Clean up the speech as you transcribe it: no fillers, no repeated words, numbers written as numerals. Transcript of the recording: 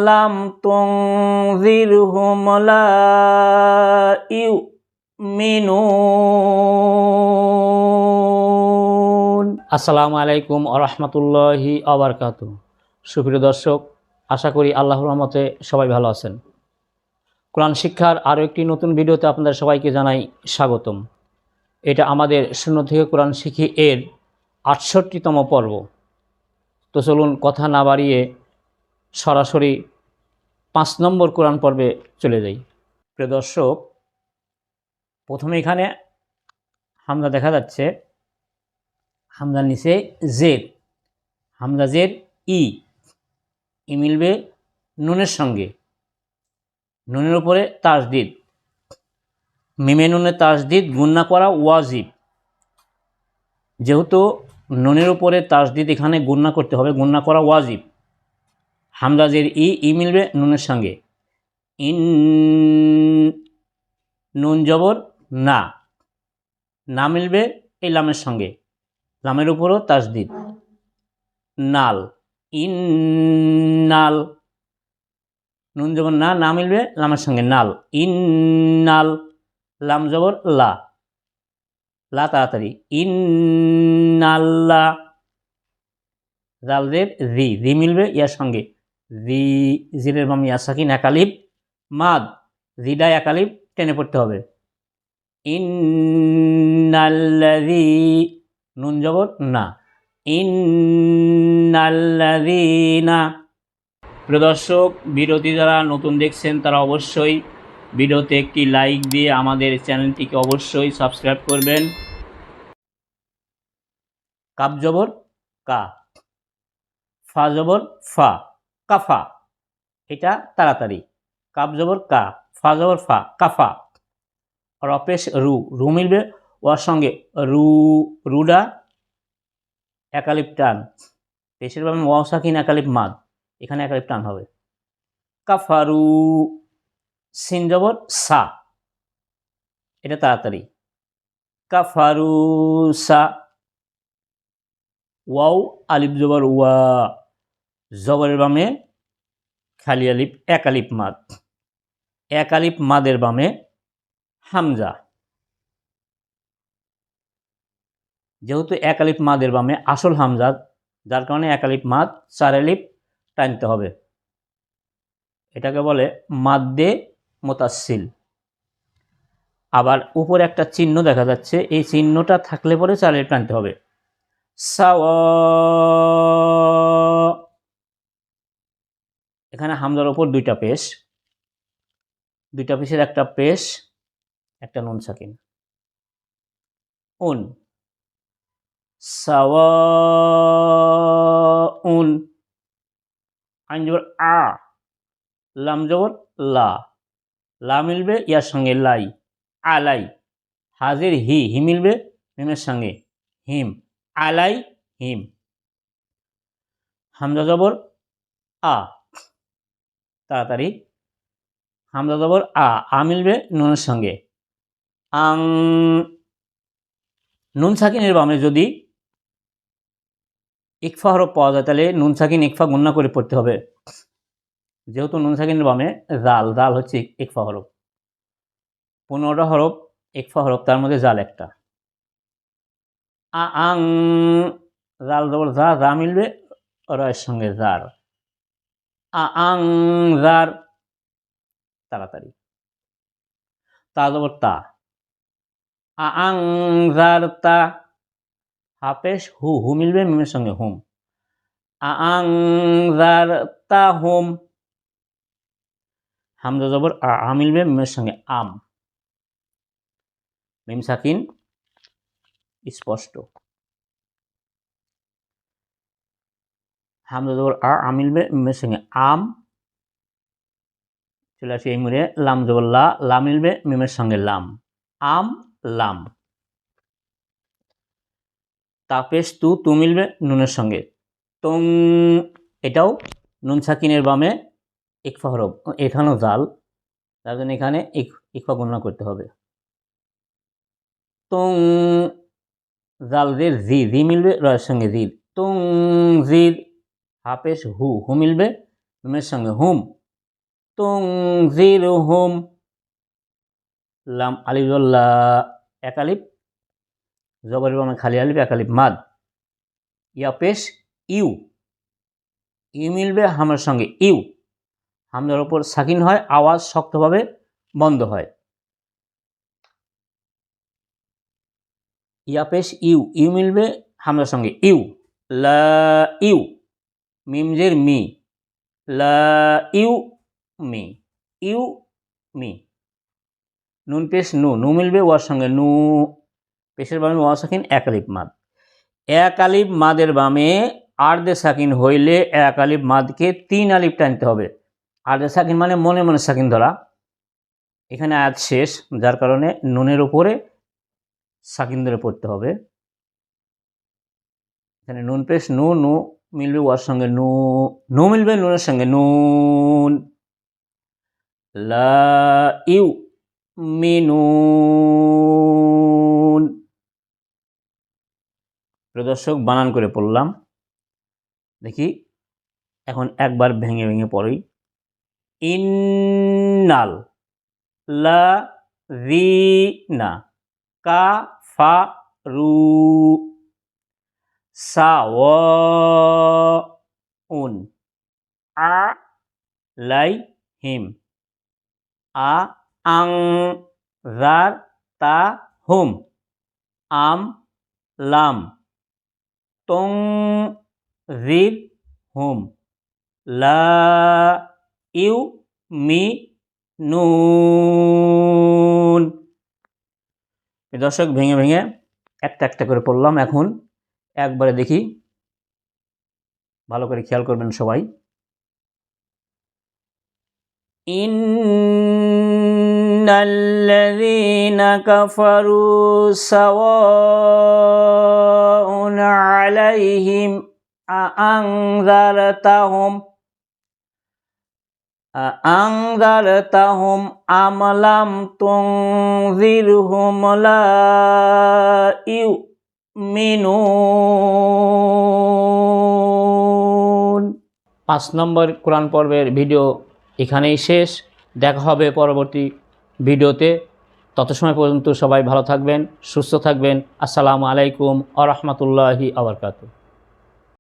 লাম তুনযিরহুম লা ইউমিনুন। আসসালামু আলাইকুম ওয়া রাহমাতুল্লাহি ওয়া বারাকাতুহু। সুপ্রিয় দর্শক, আশা করি আল্লাহর রহমতে সবাই ভালো আছেন। কোরআন শিক্ষার আরও একটি নতুন ভিডিওতে আপনাদের সবাইকে জানাই স্বাগতম। এটা আমাদের শূন্য থেকে কোরআন শিখি এর ৬৮তম পর্ব। তো চলুন কথা না বাড়িয়ে সরাসরি ৫ নম্বর কোরআন পর্বে চলে যাই। প্রিয় দর্শক, প্রথমে এখানে হামজা দেখা যাচ্ছে, হামজার নিচে জের, হামজা জের ই মিলবে নুনের সঙ্গে, নুনের উপরে তাসদিদ, মিমে নুনে তাসদিদ গুণনা করা ওয়াজিব। যেহেতু নুনের উপরে তাসদিদ এখানে গুণনা করতে হবে, গুণনা করা ওয়াজিব। হামজা জের ই মিলবে নুনের সঙ্গে, ইন নুন জবর না, না মিলবে এই লামের সঙ্গে, লামের উপরও তাসদিদ, নাল, ইন নাল, নুন জবর না, না মিলবে লামের সঙ্গে, নাল, ইন নাল, লাম জবর লা, লা তাড়াতাড়ি, ইন নাল্লা, জালদের রি, রি মিলবে ইয়ার সঙ্গে, রি, জিরের বাম ইয়া সাকিন একালিপ মাদ, রিডা একালিপ টেনে পড়তে হবে, ইন্নাল্লাযী, নুন জবর না, ইন্নাল্লাযীনা। প্রিয় দর্শক, ভিডিওটি যারা নতুন দেখছেন তারা অবশ্যই ভিডিওতে একটি লাইক দিয়ে আমাদের চ্যানেলটিকে অবশ্যই সাবস্ক্রাইব করবেন। কাপ জবর কা, ফা জবর ফা, কাফা, এটা তাড়াতাড়ি, কাপ জবর কা, ফা জবর ফা, কাফা। রপেশ রু, রু মিলবে ওর সঙ্গে, রু, রুডা একালিপ টান, পেশের বামে ওয়াও সাকিন একালিপ মাদ, এখানে একালিপ টান হবে। কাফারু, সিন জবর সা, এটা তাড়াতাড়ি, কাফারু সা। ওয়াও আলিফ জবর ওয়া, জবরের বামে খালি আলিফ এক আলিফ মাদ, এক আলিফ মাদের বামে হামজা। যেহেতু এক আলিফ মাদের বামে আসল হামজা, যার কারণে এক আলিফ মাদ ৪ আলিফ টানতে হবে। এটাকে বলে মাদ্দে মোতাসিল। আবার উপরে একটা চিহ্ন দেখা যাচ্ছে, এই চিহ্নটা থাকলে পরে ৪ আলিফ টানতে হবে। সাওয়া, এখানে হামজার ওপর দুইটা পেশ, দুইটা পেশের একটা পেশ, একটা নুন সাকিন। উন, সাওয়াউন, আইন জবর আ, লাম জবর লা, লা মিলবে ইয়ার সঙ্গে লাই, আলাই। হাজির হি, হি মিলবে মিমের সঙ্গে, হিম, আলাই হিম। হামজা জবর আ, তাড়াতাড়ি, হামজা জবর আ মিলবে নুনের সঙ্গে, আং। নুন সাকিনের বামে যদি ইকফা হরফ পাওয়া যায় তাহলে নুন সাকিন ইকফা গুণনা করে পড়তে হবে। যেহেতু নুন সাকিনের বামে জাল, জাল হচ্ছে ইকফা হরফ, 15টা হরফ ইকফা হরফ, তার মধ্যে জাল একটা। আং, জাল জবর যা, যা মিলবে রয়ের সঙ্গে জার, আং জার, তাড়াতাড়ি। তা জবর তা, আং জার তা, হাফেশ হু, হু মিলবে মিমের সঙ্গে হুম, আং জার তা হুম। হামজা জবর আ মিলবে মিমের সঙ্গে আম, মিম সাকিন স্পষ্ট। হামজা জবর আ মিলবে মিমের সঙ্গে আম, চলে আসি এই মুড়ে, লাম জবর লা, লা মিলবে মিমের সঙ্গে লাম, আম লাম। তাপেশ তু, তু মিলবে নুনের সঙ্গে, তং, এটাও নুন সাকিনের বামে ইকফা হরফ, এখানেও জাল, তার জন্য এখানে ইকফা গণনা করতে হবে। তং, জাল জির জি, জি মিলবে রয়ের সঙ্গে জির, তং জির। হাফেশ হু, হু মিলবে মিমের সঙ্গে হুম, তুনজিরুহুম, লাম আলিফ লা, এক আলিফ, জবরের বামে খালি আলিফ, এক আলিফ মাদ। ইয়া পেশ ইউ, ইউ মিলবে হামজার সঙ্গে ইউ, হামজার ওপর সাকিন হয়, আওয়াজ শক্তভাবে বন্ধ হয়। ইয়া পেশ ইউ, ইউ মিলবে হামজার সঙ্গে ইউ। লা ইউ, মিমজের মি, লা ইউ মি, ইউ মি। নুন পেশ নু, নু মিলবে ওয়ার সঙ্গে নু, পেশের বামে ওয়া সাকিন, এক আলিফ মাদ। এক আলিফ মাদের বামে আর্দে সাকিন হইলে এক আলিফ মাদকে 3 আলিফ টানতে হবে। আর্দে সাকিন মানে মনে মনে সাকিন ধরা। এখানে আয়াত শেষ, যার কারণে নুনের উপরে সাকিন ধরে পড়তে হবে। এখানে নুন পেশ নু, নু মিলবে ওয়ার সঙ্গে নু, নু মিলবে নুনের সঙ্গে নুন। লা ইউ মিনুন। প্রিয় দর্শক, বানান করে পড়লাম, দেখি এখন একবার ভেঙে ভেঙে পড়ি। ইন্নাল লাযীনা কাফারু সাওয়াউন আলাইহিম আনযারতাহুম আম লাম তুনযিরহুম লা ইউমিনুন। দর্শক, ভেঙে ভেঙে একটা একটা করে পড়লাম, এখন একবারে দেখি, ভালো করে খেয়াল করবেন সবাই। ইন্নাল্লাযীনা কাফারু সাওয়াউন আলাইহিম আনযারতাহুম আম লাম তুনযিরহুম লা ইউমিনুন। 5 নম্বর কোরআন পর্বের ভিডিও এখানেই শেষ। দেখা হবে পরবর্তী ভিডিওতে। তত সময় পর্যন্ত সবাই ভালো থাকবেন, সুস্থ থাকবেন। আসসালামু আলাইকুম ওয়া রাহমাতুল্লাহি ওয়া বারাকাতুহু।